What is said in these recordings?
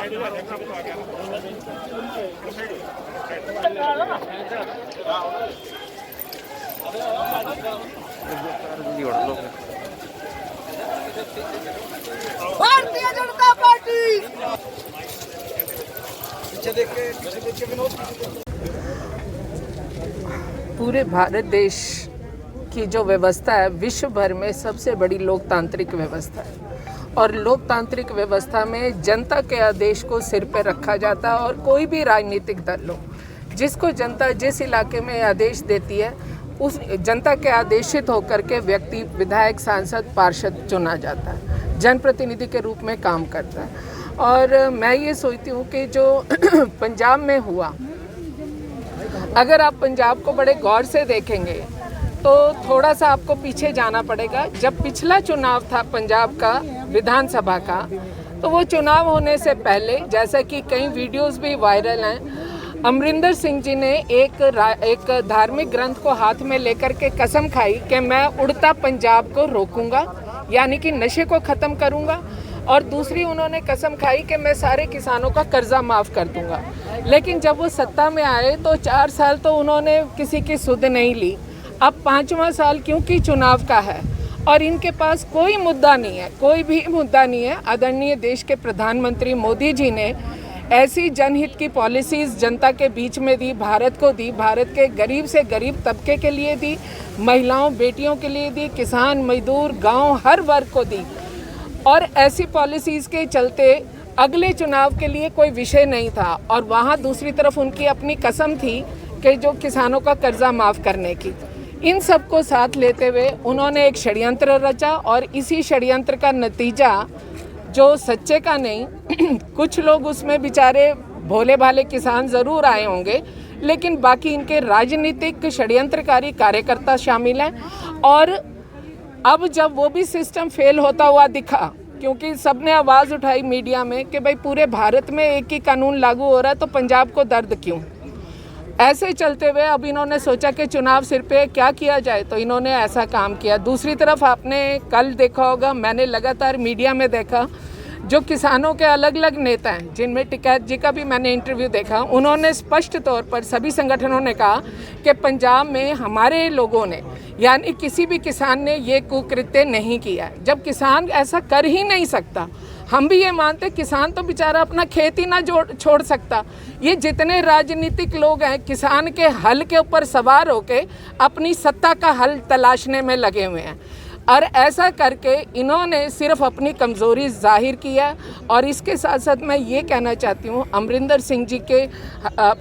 Bharatiya Janata party. पूरे भारत देश की जो व्यवस्था है विश्व भर में सबसे बड़ी लोकतांत्रिक व्यवस्था है और लोकतांत्रिक व्यवस्था में जनता के आदेश को सिर पे रखा जाता है और कोई भी राजनीतिक दल हो जिसको जनता जिस इलाके में आदेश देती है उस जनता के आदेशित होकर के व्यक्ति विधायक सांसद पार्षद चुना जाता है, जनप्रतिनिधि के रूप में काम करता है। और मैं ये सोचती हूँ कि जो पंजाब में हुआ, अगर आप पंजाब को बड़े गौर से देखेंगे तो थोड़ा सा आपको पीछे जाना पड़ेगा। जब पिछला चुनाव था पंजाब का विधानसभा का, तो वो चुनाव होने से पहले, जैसा कि कई वीडियोस भी वायरल हैं, अमरिंदर सिंह जी ने एक धार्मिक ग्रंथ को हाथ में लेकर के कसम खाई कि मैं उड़ता पंजाब को रोकूंगा, यानी कि नशे को ख़त्म करूंगा। और दूसरी उन्होंने कसम खाई कि मैं सारे किसानों का कर्जा माफ़ कर दूंगा। लेकिन जब वो सत्ता में आए तो 4 साल तो उन्होंने किसी की सुध नहीं ली। अब 5वां साल क्योंकि चुनाव का है और इनके पास कोई मुद्दा नहीं है, कोई भी मुद्दा नहीं है। आदरणीय देश के प्रधानमंत्री मोदी जी ने ऐसी जनहित की पॉलिसीज़ जनता के बीच में दी, भारत को दी, भारत के गरीब से गरीब तबके के लिए दी, महिलाओं बेटियों के लिए दी, किसान मजदूर गांव हर वर्ग को दी। और ऐसी पॉलिसीज़ के चलते अगले चुनाव के लिए कोई विषय नहीं था और वहाँ दूसरी तरफ उनकी अपनी कसम थी कि जो किसानों का कर्जा माफ़ करने की। इन सब को साथ लेते हुए उन्होंने एक षड्यंत्र रचा और इसी षड्यंत्र का नतीजा जो सच्चे का नहीं कुछ लोग उसमें बेचारे भोले भाले किसान ज़रूर आए होंगे, लेकिन बाकी इनके राजनीतिक षड्यंत्रकारी कार्यकर्ता शामिल हैं। और अब जब वो भी सिस्टम फेल होता हुआ दिखा, क्योंकि सबने आवाज़ उठाई मीडिया में कि भाई पूरे भारत में एक ही कानून लागू हो रहा है तो पंजाब को दर्द क्यों। ऐसे चलते हुए अब इन्होंने सोचा कि चुनाव सिर पे क्या किया जाए, तो इन्होंने ऐसा काम किया। दूसरी तरफ आपने कल देखा होगा, मैंने लगातार मीडिया में देखा, जो किसानों के अलग अलग नेता हैं जिनमें टिकैत जी का भी मैंने इंटरव्यू देखा, उन्होंने स्पष्ट तौर पर सभी संगठनों ने कहा कि पंजाब में हमारे लोगों ने, यानी किसी भी किसान ने ये कुकृत्य नहीं किया। जब किसान ऐसा कर ही नहीं सकता, हम भी ये मानते किसान तो बेचारा अपना खेत ही ना छोड़ सकता। ये जितने राजनीतिक लोग हैं किसान के हल के ऊपर सवार होके अपनी सत्ता का हल तलाशने में लगे हुए हैं और ऐसा करके इन्होंने सिर्फ अपनी कमज़ोरी जाहिर किया। और इसके साथ साथ मैं ये कहना चाहती हूँ, अमरिंदर सिंह जी के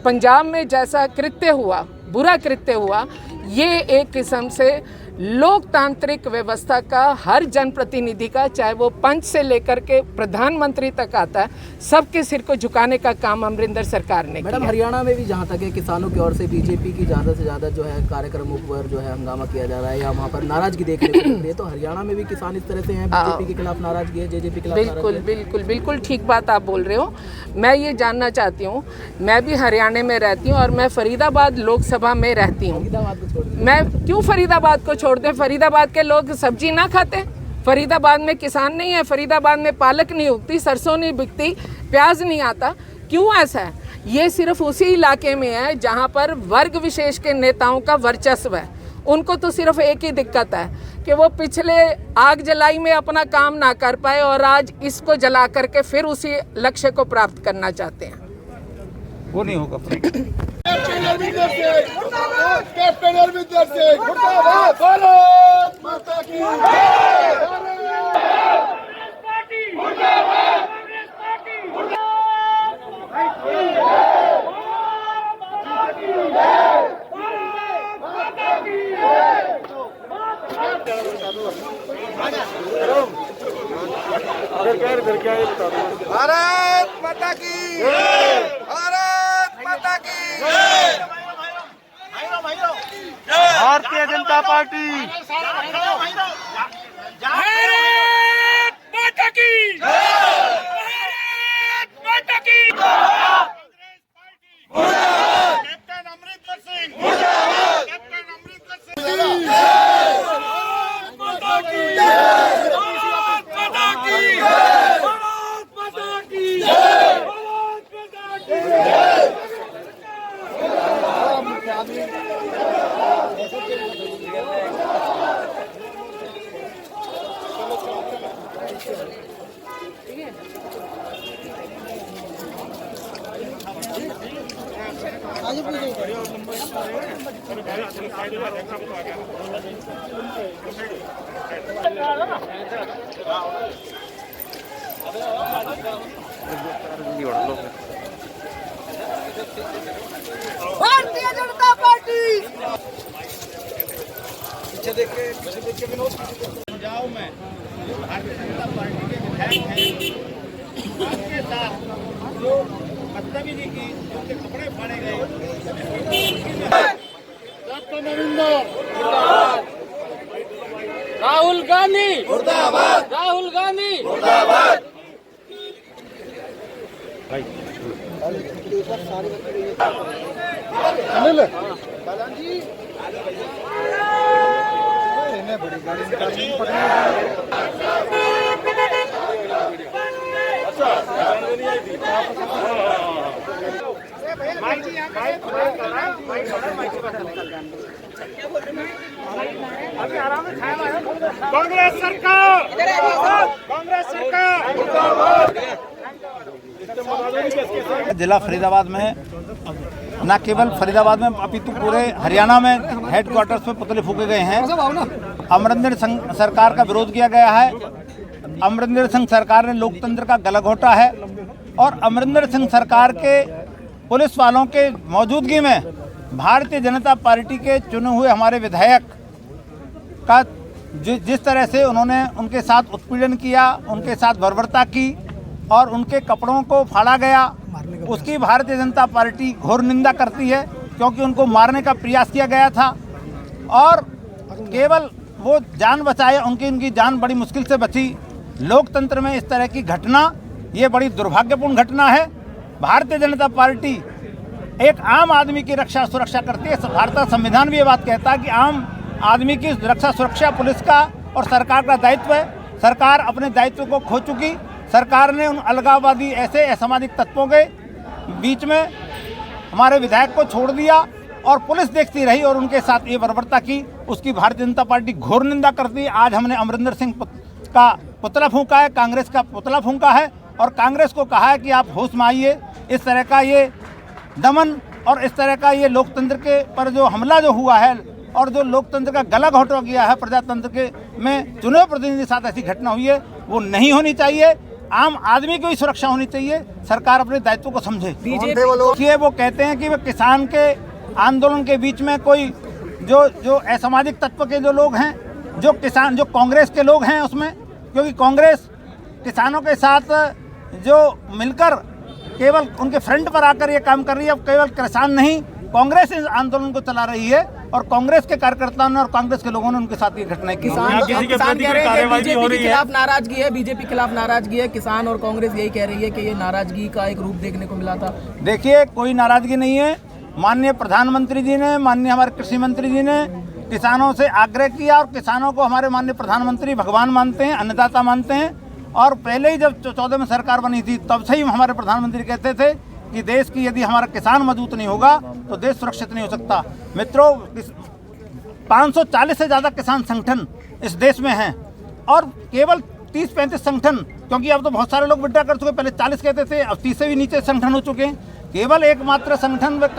पंजाब में जैसा कृत्य हुआ, बुरा कृत्य हुआ, ये एक किस्म से लोकतांत्रिक व्यवस्था का हर जनप्रतिनिधि का, चाहे वो पंच से लेकर के प्रधानमंत्री तक आता है, सबके सिर को झुकाने का काम अमरिंदर सरकार ने किया। मैडम, हरियाणा में भी जहाँ तक है किसानों की ओर से बीजेपी की ज़्यादा से ज़्यादा जो है कार्यक्रमों पर जो है हंगामा किया जा रहा है या वहाँ पर नाराजगी देखने को मिल रही है, तो हरियाणा में भी किसान इस तरह से हैं, बीजेपी के खिलाफ नाराजगी है, जेजेपी के खिलाफ। बिल्कुल ठीक बात आप बोल रहे हो। मैं ये जानना चाहती हूँ, मैं भी हरियाणा में रहती हूँ और मैं फरीदाबाद लोकसभा में रहती हूँ। मैं क्यों फरीदाबाद को छोड़ दें? फरीदाबाद के लोग सब्जी ना खाते? फरीदाबाद में किसान नहीं है? फरीदाबाद में पालक नहीं उगती, सरसों नहीं बिकती, प्याज नहीं आता? क्यों ऐसा है? ये सिर्फ उसी इलाके में है जहाँ पर वर्ग विशेष के नेताओं का वर्चस्व है। उनको तो सिर्फ एक ही दिक्कत है कि वो पिछले आग जलाई में अपना काम ना कर पाए और आज इसको जला करके फिर उसी लक्ष्य को प्राप्त करना चाहते हैं। वो नहीं होगा। कैप्टन अमरिंदर सिंह मुर्दाबाद, भारत माता की जय, कांग्रेस पार्टी मुर्दाबाद, कांग्रेस पार्टी मुर्दाबाद, माता की जय, माता की जय। भारत माता की जय, भारत माता की जय, भारतीय जनता पार्टी, भारत माता की जय, भारत माता की मुर्दाबाद, कैप्टन अमरिंदर सिंह मुर्दाबाद, कैप्टन अमरिंदर सिंह भारत माता की जय, भारत माता की जय, भारत माता की जय। भारतीय जनता पार्टी पंजाब में भारतीय जनता पार्टी के विधायक हैं, उसके साथ जो बदतमीजी की, उनके कपड़े फाड़े गए, कैप्टन अमरिंदर राहुल गांधी मुर्दाबाद, राहुल गांधी मुर्दाबाद। कांग्रेस सरकार, कांग्रेस सरकार। जिला फरीदाबाद में न केवल फरीदाबाद में अपितु पूरे हरियाणा में हेडक्वार्टर्स पे पुतले फूके गए हैं। अमरिंदर सिंह सरकार का विरोध किया गया है। अमरिंदर सिंह सरकार ने लोकतंत्र का गला घोटा है और अमरिंदर सिंह सरकार के पुलिस वालों के मौजूदगी में भारतीय जनता पार्टी के चुने हुए हमारे विधायक का जिस तरह से उन्होंने उनके साथ उत्पीड़न किया, उनके साथ बर्बरता की और उनके कपड़ों को फाड़ा गया, उसकी भारतीय जनता पार्टी घोर निंदा करती है, क्योंकि उनको मारने का प्रयास किया गया था और केवल वो जान बचाए, उनकी जान बड़ी मुश्किल से बची। लोकतंत्र में इस तरह की घटना ये बड़ी दुर्भाग्यपूर्ण घटना है। भारतीय जनता पार्टी एक आम आदमी की रक्षा सुरक्षा करती है। भारत का संविधान भी ये बात कहता है कि आम आदमी की रक्षा सुरक्षा पुलिस का और सरकार का दायित्व है। सरकार अपने दायित्व को खो चुकी। सरकार ने उन अलगाववादी ऐसे असामाजिक तत्वों के बीच में हमारे विधायक को छोड़ दिया और पुलिस देखती रही और उनके साथ ये बर्बरता की। उसकी भारतीय जनता पार्टी घोर निंदा करती है। आज हमने अमरिंदर सिंह का पुतला फूंका है, कांग्रेस का पुतला फूंका है और कांग्रेस को कहा है कि आप होश में आइए। इस तरह का ये दमन और इस तरह का ये लोकतंत्र के पर जो हमला जो हुआ है और जो लोकतंत्र का गला घोटा गया है, प्रजातंत्र के में चुने प्रतिनिधि के साथ ऐसी घटना हुई है, वो नहीं होनी चाहिए। आम आदमी की भी सुरक्षा होनी चाहिए। सरकार अपने दायित्व को समझे। देखिए, वो कहते हैं कि वो किसान के आंदोलन के बीच में कोई जो असामाजिक तत्व के जो लोग हैं, जो कांग्रेस के लोग हैं उसमें, क्योंकि कांग्रेस किसानों के साथ जो मिलकर केवल उनके फ्रंट पर आकर ये काम कर रही है। अब केवल किसान नहीं, कांग्रेस इस आंदोलन को चला रही है और कांग्रेस के कार्यकर्ताओं ने और कांग्रेस के लोगों ने उनके साथ ये घटनाएं की। किसान कह रहे हैं कि बीजेपी के खिलाफ नाराजगी है, बीजेपी के खिलाफ नाराजगी है। किसान और कांग्रेस यही कह रही है कि ये नाराजगी का एक रूप देखने को मिला था। देखिए, कोई नाराजगी नहीं है। माननीय प्रधानमंत्री जी ने, माननीय हमारे कृषि मंत्री जी ने किसानों से आग्रह किया और किसानों को हमारे माननीय प्रधानमंत्री भगवान मानते हैं, अन्नदाता मानते हैं। और पहले ही जब 14 में सरकार बनी थी तब से ही हमारे प्रधानमंत्री कहते थे कि देश की यदि हमारा किसान मजबूत नहीं होगा तो देश सुरक्षित नहीं हो सकता। मित्रों, 540 से ज़्यादा किसान संगठन इस देश में हैं और केवल 30-35 संगठन, क्योंकि अब तो बहुत सारे लोग विड्रा कर चुके, पहले 40 कहते थे, अब 30 से भी नीचे संगठन हो चुके हैं। केवल एकमात्र संगठन में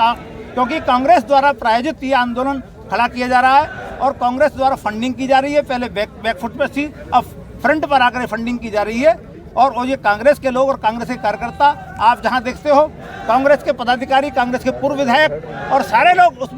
क्योंकि कांग्रेस द्वारा प्रायोजित ये आंदोलन खड़ा किया जा रहा है और कांग्रेस द्वारा फंडिंग की जा रही है। पहले बैकफुट पर थी, अब फ्रंट पर आकर फंडिंग की जा रही है और ये कांग्रेस के लोग और कांग्रेस के कार्यकर्ता, आप जहां देखते हो कांग्रेस के पदाधिकारी, कांग्रेस के पूर्व विधायक और सारे लोग उसमें